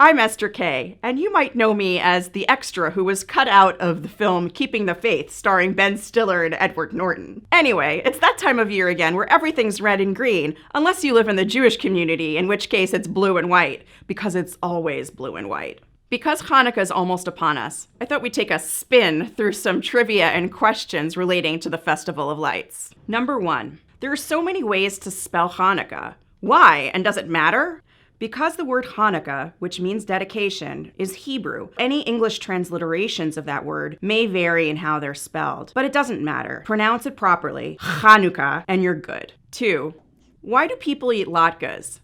I'm EstherK, and you might know me as the extra who was cut out of the film Keeping the Faith, starring Ben Stiller and Edward Norton. Anyway, it's that time of year again where everything's red and green, unless you live in the Jewish community, in which case it's blue and white, because it's always blue and white. Because Hanukkah is almost upon us, I thought we'd take a spin through some trivia and questions relating to the Festival of Lights. Number 1, there are so many ways to spell Hanukkah. Why, and does it matter? Because the word Hanukkah, which means dedication, is Hebrew, any English transliterations of that word may vary in how they're spelled, but it doesn't matter. Pronounce it properly, Hanukkah, and you're good. 2, why do people eat latkes?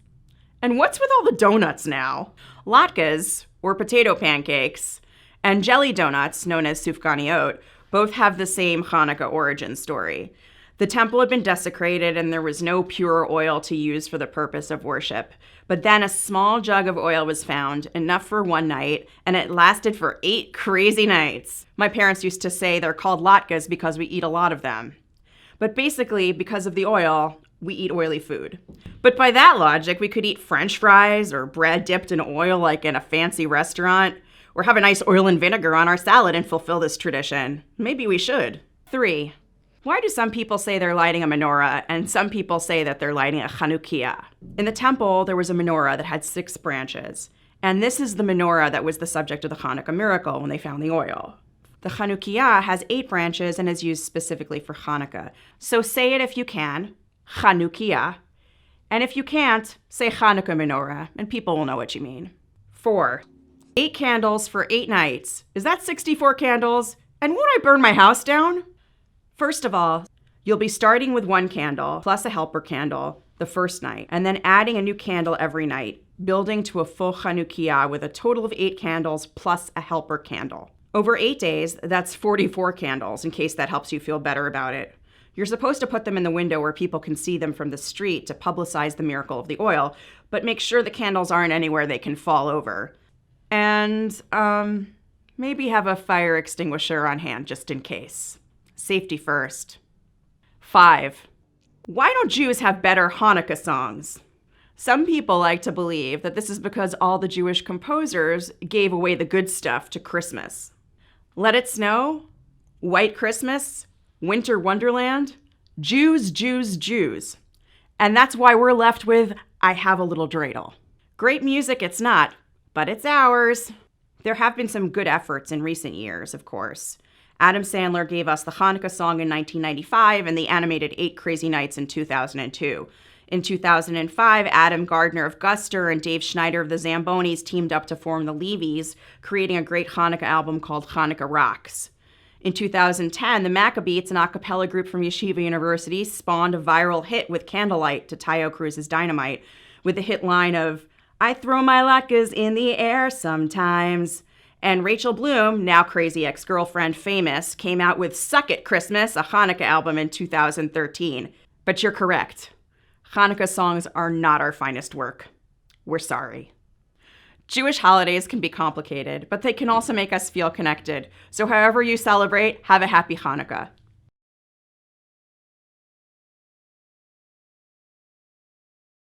And what's with all the donuts now? Latkes, or potato pancakes, and jelly donuts, known as sufganiot, both have the same Hanukkah origin story. The temple had been desecrated and there was no pure oil to use for the purpose of worship. But then a small jug of oil was found, enough for one night, and it lasted for 8 crazy nights. My parents used to say they're called latkes because we eat a lot of them. But basically, because of the oil, we eat oily food. But by that logic, we could eat French fries or bread dipped in oil like in a fancy restaurant, or have a nice oil and vinegar on our salad and fulfill this tradition. Maybe we should. 3, why do some people say they're lighting a menorah and some people say that they're lighting a Hanukkah? In the temple, there was a menorah that had 6 branches. And this is the menorah that was the subject of the Hanukkah miracle when they found the oil. The Hanukkah has 8 branches and is used specifically for Hanukkah. So say it if you can, Hanukkah. And if you can't, say Hanukkah menorah, and people will know what you mean. 4, 8 candles for 8 nights. Is that 64 candles? And won't I burn my house down? First of all, you'll be starting with 1 candle plus a helper candle the first night, and then adding a new candle every night, building to a full Hanukkah with a total of 8 candles plus a helper candle. Over 8 days, that's 44 candles, in case that helps you feel better about it. You're supposed to put them in the window where people can see them from the street to publicize the miracle of the oil, but make sure the candles aren't anywhere they can fall over. And, maybe have a fire extinguisher on hand just in case. Safety first. 5, why don't Jews have better Hanukkah songs? Some people like to believe that this is because all the Jewish composers gave away the good stuff to Christmas. Let It Snow, White Christmas, Winter Wonderland, Jews, Jews, Jews. And that's why we're left with I Have a Little Dreidel. Great music it's not, but it's ours. There have been some good efforts in recent years, of course. Adam Sandler gave us the Hanukkah Song in 1995 and the animated 8 Crazy Nights in 2002. In 2005, Adam Gardner of Guster and Dave Schneider of the Zambonis teamed up to form the Levies, creating a great Hanukkah album called Hanukkah Rocks. In 2010, the Maccabeats, an a cappella group from Yeshiva University, spawned a viral hit with Candlelight to Tayo Cruz's Dynamite, with the hit line of, I throw my latkes in the air sometimes. And Rachel Bloom, now Crazy Ex-Girlfriend famous, came out with Suck It Christmas, a Hanukkah album in 2013. But you're correct. Hanukkah songs are not our finest work. We're sorry. Jewish holidays can be complicated, but they can also make us feel connected. So however you celebrate, have a happy Hanukkah.